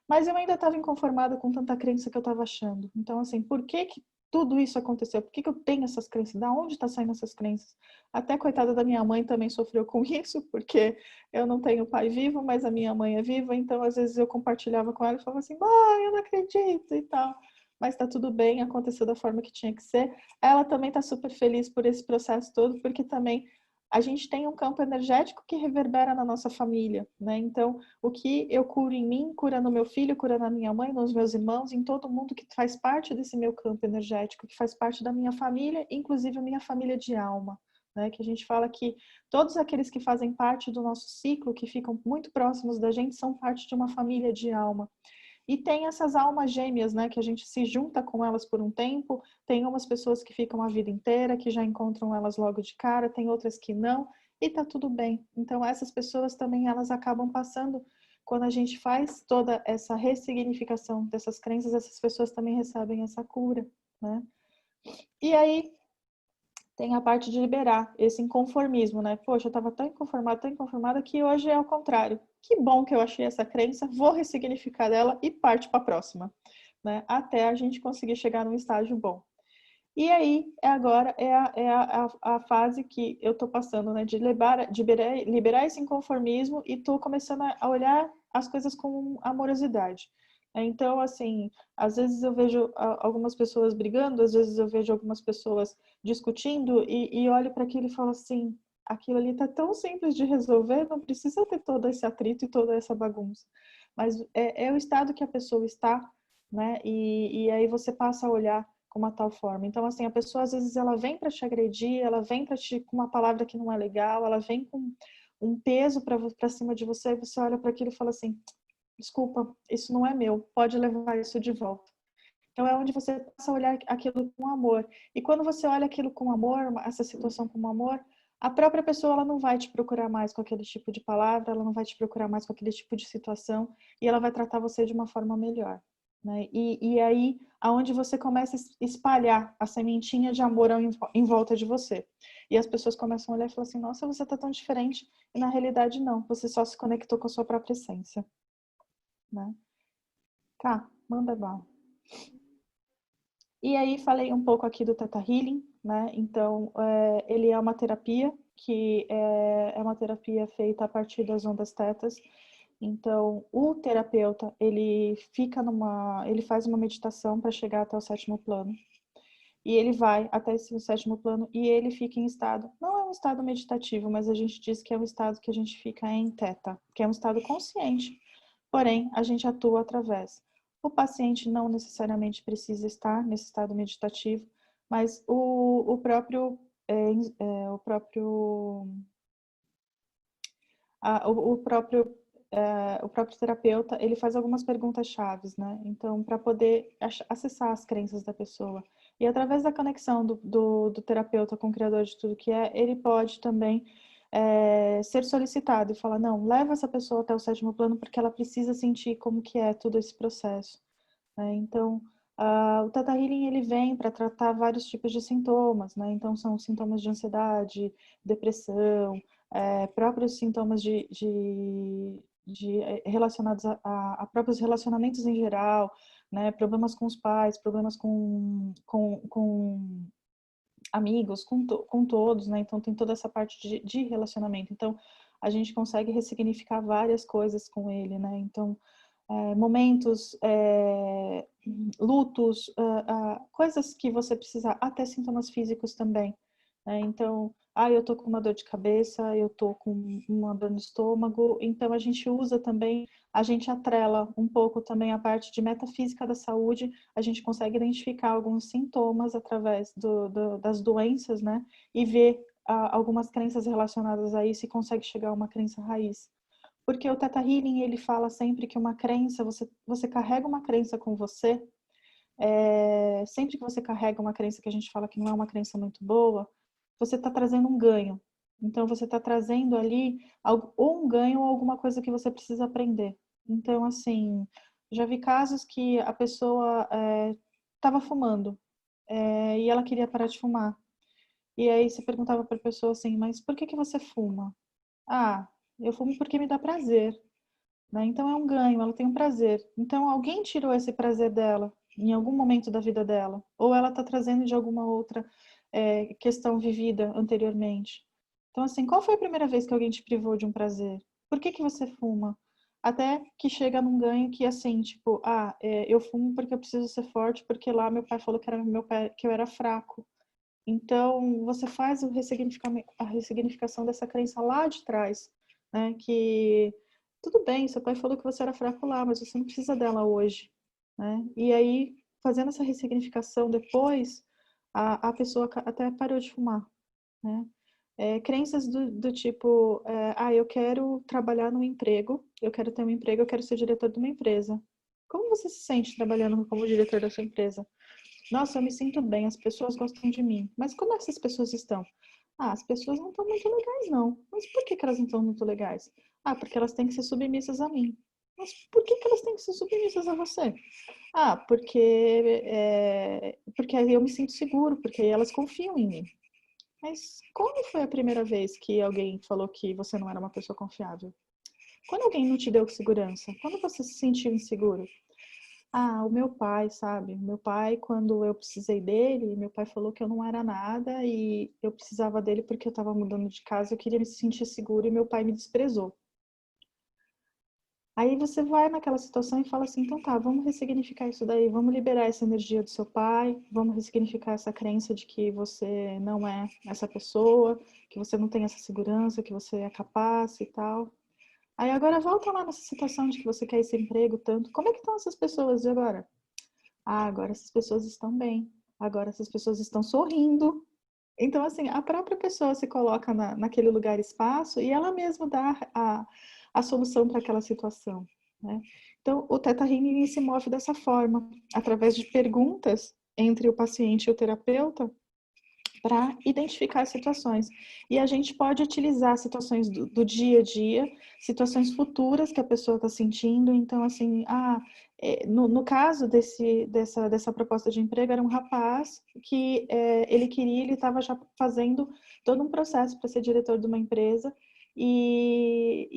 mas eu ainda estava inconformada com tanta crença que eu estava achando. Então, assim, por que tudo isso aconteceu? Por que eu tenho essas crenças? Da onde está saindo essas crenças? Até coitada da minha mãe também sofreu com isso, porque eu não tenho pai vivo, mas a minha mãe é viva, então às vezes eu compartilhava com ela e falava assim, mãe, eu não acredito e tal. Mas tá tudo bem, aconteceu da forma que tinha que ser. Ela também tá super feliz por esse processo todo, porque também a gente tem um campo energético que reverbera na nossa família, né? Então, o que eu curo em mim, cura no meu filho, cura na minha mãe, nos meus irmãos, em todo mundo que faz parte desse meu campo energético, que faz parte da minha família, inclusive a minha família de alma, né? Que a gente fala que todos aqueles que fazem parte do nosso ciclo, que ficam muito próximos da gente, são parte de uma família de alma. E tem essas almas gêmeas, né, que a gente se junta com elas por um tempo, tem umas pessoas que ficam a vida inteira, que já encontram elas logo de cara, tem outras que não, e tá tudo bem. Então essas pessoas também, elas acabam passando, quando a gente faz toda essa ressignificação dessas crenças, essas pessoas também recebem essa cura, né? E aí tem a parte de liberar esse inconformismo, né? Poxa, eu estava tão inconformada que hoje é ao contrário. Que bom que eu achei essa crença, vou ressignificar dela e parte para a próxima, né? Até a gente conseguir chegar num estágio bom. E aí, agora a fase que eu estou passando, né? De liberar esse inconformismo e estou começando a olhar as coisas com amorosidade. Então, assim, às vezes eu vejo algumas pessoas brigando, às vezes eu vejo algumas pessoas discutindo e olho para aquilo e falo assim, aquilo ali está tão simples de resolver, não precisa ter todo esse atrito e toda essa bagunça. Mas é o estado que a pessoa está, né? E aí você passa a olhar com uma tal forma. Então, assim, a pessoa às vezes ela vem para te agredir, ela vem para te com uma palavra que não é legal, ela vem com um peso para cima de você, e você olha para aquilo e fala assim, desculpa, isso não é meu, pode levar isso de volta. Então é onde você passa a olhar aquilo com amor. E quando você olha aquilo com amor, essa situação com amor, a própria pessoa ela não vai te procurar mais com aquele tipo de palavra, ela não vai te procurar mais com aquele tipo de situação e ela vai tratar você de uma forma melhor, né? E aí, aonde você começa a espalhar a sementinha de amor em volta de você. E as pessoas começam a olhar e falar assim, nossa, você tá tão diferente. E na realidade não, você só se conectou com a sua própria essência, né? Tá, manda bala. E aí falei um pouco aqui do Theta Healing, né? Então, ele é uma terapia que é uma terapia feita a partir das ondas tetas. Então, o terapeuta, ele faz uma meditação para chegar até o sétimo plano. E ele vai até esse sétimo plano e ele fica em estado, não é um estado meditativo, mas a gente diz que é um estado que a gente fica em teta, que é um estado consciente. Porém, a gente atua através. O paciente não necessariamente precisa estar nesse estado meditativo, mas o próprio o próprio o próprio o próprio terapeuta, ele faz algumas perguntas chaves, né? Então, para poder acessar as crenças da pessoa. E através da conexão do terapeuta com o criador de tudo que é, ele pode também ser solicitado e falar, não, leva essa pessoa até o sétimo plano porque ela precisa sentir como que é todo esse processo, né? Então, o Theta Healing, ele vem para tratar vários tipos de sintomas, né? Então, são sintomas de ansiedade, depressão, próprios sintomas relacionados a próprios relacionamentos em geral, né? Problemas com os pais, problemas com amigos, com todos, né? Então, tem toda essa parte de relacionamento. Então, a gente consegue ressignificar várias coisas com ele, né? Então, momentos, lutos, coisas que você precisa, até sintomas físicos também, né? Então, eu tô com uma dor de cabeça, eu tô com uma dor no estômago, então a gente usa também, a gente atrela um pouco também a parte de metafísica da saúde, a gente consegue identificar alguns sintomas através das doenças, né? E ver algumas crenças relacionadas a isso e consegue chegar a uma crença raiz. Porque o Theta Healing, ele fala sempre que uma crença, você carrega uma crença com você, sempre que você carrega uma crença que a gente fala que não é uma crença muito boa, você está trazendo um ganho. Então, você está trazendo ali ou um ganho ou alguma coisa que você precisa aprender. Então, assim, já vi casos que a pessoa estava fumando e ela queria parar de fumar. E aí você perguntava para a pessoa assim, mas por que você fuma? Ah, eu fumo porque me dá prazer, né? Então é um ganho, ela tem um prazer. Então alguém tirou esse prazer dela em algum momento da vida dela, ou ela está trazendo de alguma outra questão vivida anteriormente. Então assim, qual foi a primeira vez que alguém te privou de um prazer? Por que você fuma? Até que chega num ganho que assim, tipo, eu fumo porque eu preciso ser forte, porque lá meu pai falou que eu era fraco. Então, você faz a ressignificação dessa crença lá de trás, né? Que tudo bem, seu pai falou que você era fraco lá, mas você não precisa dela hoje, né? E aí, fazendo essa ressignificação depois, a pessoa até parou de fumar, né? Crenças do tipo, eu quero trabalhar num emprego, eu quero ter um emprego, eu quero ser diretor de uma empresa. Como você se sente trabalhando como diretor da sua empresa? Nossa, eu me sinto bem, as pessoas gostam de mim. Mas como essas pessoas estão? As pessoas não estão muito legais, não. Mas por que elas não estão muito legais? Porque elas têm que ser submissas a mim. Mas por que elas têm que ser submissas a você? Porque aí eu me sinto seguro, porque aí elas confiam em mim. Mas quando foi a primeira vez que alguém falou que você não era uma pessoa confiável? Quando alguém não te deu segurança? Quando você se sentiu inseguro? O meu pai, sabe? Meu pai, quando eu precisei dele, meu pai falou que eu não era nada e eu precisava dele porque eu estava mudando de casa, eu queria me sentir seguro e meu pai me desprezou. Aí você vai naquela situação e fala assim, então tá, vamos ressignificar isso daí, vamos liberar essa energia do seu pai, vamos ressignificar essa crença de que você não é essa pessoa, que você não tem essa segurança, que você é capaz e tal. Aí agora volta lá nessa situação de que você quer esse emprego tanto. Como é que estão essas pessoas de agora? Agora essas pessoas estão bem. Agora essas pessoas estão sorrindo. Então, assim, a própria pessoa se coloca naquele lugar e espaço e ela mesma dá a solução para aquela situação, né? Então, o Theta Healing se move dessa forma, através de perguntas entre o paciente e o terapeuta, para identificar situações. E a gente pode utilizar situações do dia a dia, situações futuras que a pessoa está sentindo. Então, assim, no caso dessa proposta de emprego, era um rapaz que ele estava já fazendo todo um processo para ser diretor de uma empresa, e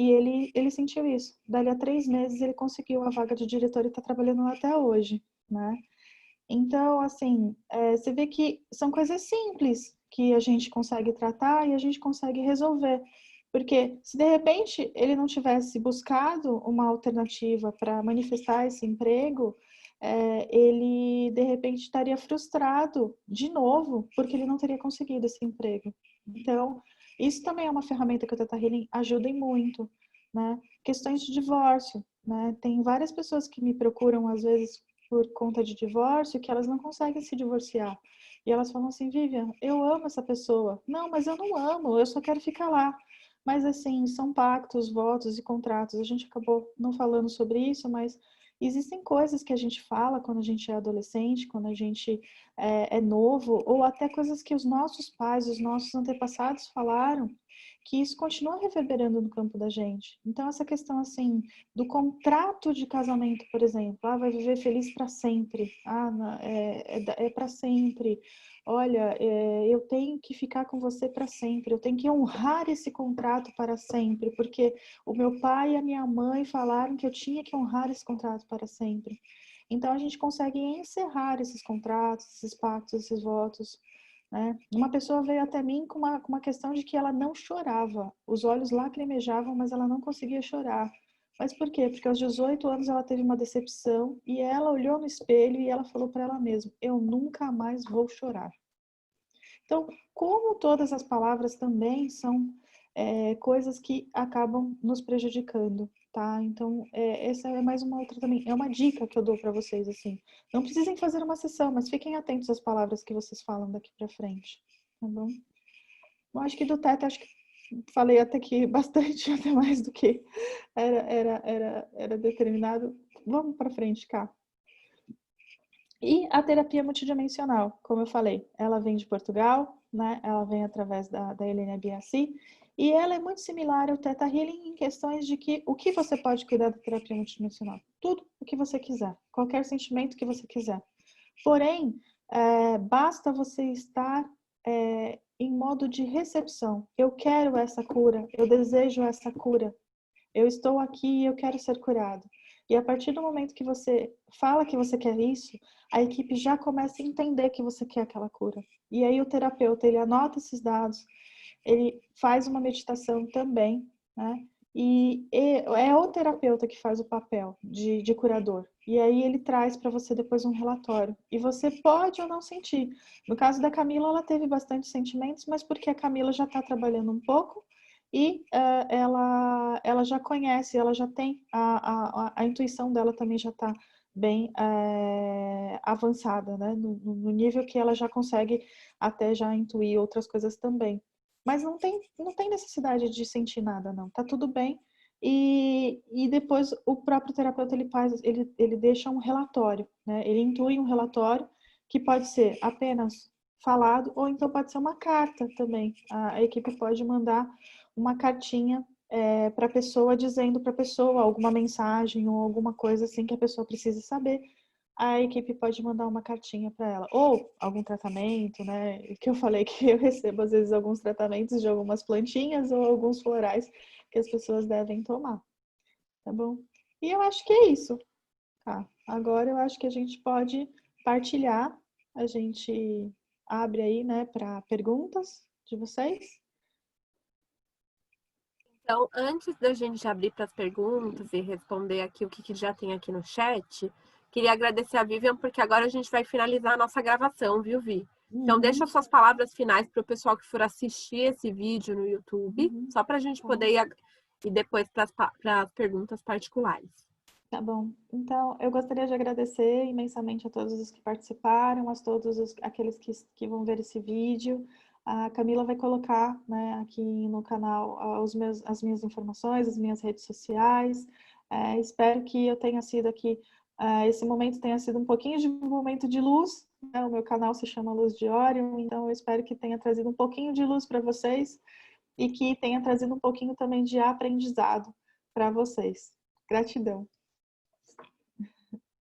ele sentiu isso. Dali a 3 meses, ele conseguiu a vaga de diretor e está trabalhando lá até hoje, né? Então, assim, você vê que são coisas simples que a gente consegue tratar e a gente consegue resolver. Porque se de repente ele não tivesse buscado uma alternativa para manifestar esse emprego, ele de repente estaria frustrado de novo, porque ele não teria conseguido esse emprego. Então, isso também é uma ferramenta que o Teta Healing ajuda em muito, né? Questões de divórcio, né? Tem várias pessoas que me procuram, às vezes, por conta de divórcio, que elas não conseguem se divorciar. E elas falam assim, Vivian, eu amo essa pessoa. Não, mas eu não amo, eu só quero ficar lá. Mas, assim, são pactos, votos e contratos. A gente acabou não falando sobre isso, mas existem coisas que a gente fala quando a gente é adolescente, quando a gente é novo, ou até coisas que os nossos pais, os nossos antepassados falaram, que isso continua reverberando no campo da gente. Então, essa questão, assim, do contrato de casamento, por exemplo, vai viver feliz para sempre, é para sempre, olha, eu tenho que ficar com você para sempre, eu tenho que honrar esse contrato para sempre, porque o meu pai e a minha mãe falaram que eu tinha que honrar esse contrato para sempre. Então, a gente consegue encerrar esses contratos, esses pactos, esses votos, né? Uma pessoa veio até mim com uma questão de que ela não chorava, os olhos lacrimejavam, mas ela não conseguia chorar. Mas por quê? Porque aos 18 anos ela teve uma decepção e ela olhou no espelho e ela falou para ela mesma, eu nunca mais vou chorar. Então, como todas as palavras também são coisas que acabam nos prejudicando, tá? Então, essa é mais uma outra também, é uma dica que eu dou para vocês, assim. Não precisem fazer uma sessão, mas fiquem atentos às palavras que vocês falam daqui para frente, tá bom? Eu acho que do teto, acho que falei até que bastante, até mais do que era determinado. Vamos para frente, cá. E a terapia multidimensional, como eu falei, ela vem de Portugal, né? Ela vem através da Helena Biassi, e ela é muito similar ao Theta Healing em questões de que o que você pode cuidar da terapia multidimensional? Tudo o que você quiser, qualquer sentimento que você quiser. Porém, basta você estar em modo de recepção. Eu quero essa cura, eu desejo essa cura, eu estou aqui e eu quero ser curado. E a partir do momento que você fala que você quer isso, a equipe já começa a entender que você quer aquela cura. E aí o terapeuta, ele anota esses dados, ele faz uma meditação também, né? E é o terapeuta que faz o papel de curador. E aí ele traz para você depois um relatório. E você pode ou não sentir. No caso da Camila, ela teve bastante sentimentos, mas porque a Camila já está trabalhando um pouco e ela já conhece, ela já tem, a intuição dela também já está bem avançada, né? No nível que ela já consegue até já intuir outras coisas também. Mas não tem necessidade de sentir nada, não. Tá tudo bem. E depois o próprio terapeuta ele deixa um relatório, né? Ele intui um relatório que pode ser apenas falado ou então pode ser uma carta também. A equipe pode mandar uma cartinha para a pessoa dizendo para a pessoa alguma mensagem ou alguma coisa assim que a pessoa precisa saber. A equipe pode mandar uma cartinha para ela, ou algum tratamento, né? Que eu falei que eu recebo às vezes alguns tratamentos de algumas plantinhas ou alguns florais que as pessoas devem tomar, tá bom? E eu acho que é isso, tá? Agora eu acho que a gente pode partilhar, a gente abre aí, né, para perguntas de vocês. Então, antes da gente abrir para as perguntas e responder aqui o que já tem aqui no chat, queria agradecer a Vivian, porque agora a gente vai finalizar a nossa gravação, viu, Vi? Então, deixa suas palavras finais para o pessoal que for assistir esse vídeo no YouTube, só para a gente poder ir depois para as perguntas particulares. Tá bom. Então, eu gostaria de agradecer imensamente a todos os que participaram, a todos aqueles que vão ver esse vídeo. A Camila vai colocar, né, aqui no canal as minhas informações, as minhas redes sociais. Espero que eu tenha sido aqui, esse momento tenha sido um pouquinho de um momento de luz, né? O meu canal se chama Luz de Órion, então eu espero que tenha trazido um pouquinho de luz para vocês e que tenha trazido um pouquinho também de aprendizado para vocês. Gratidão.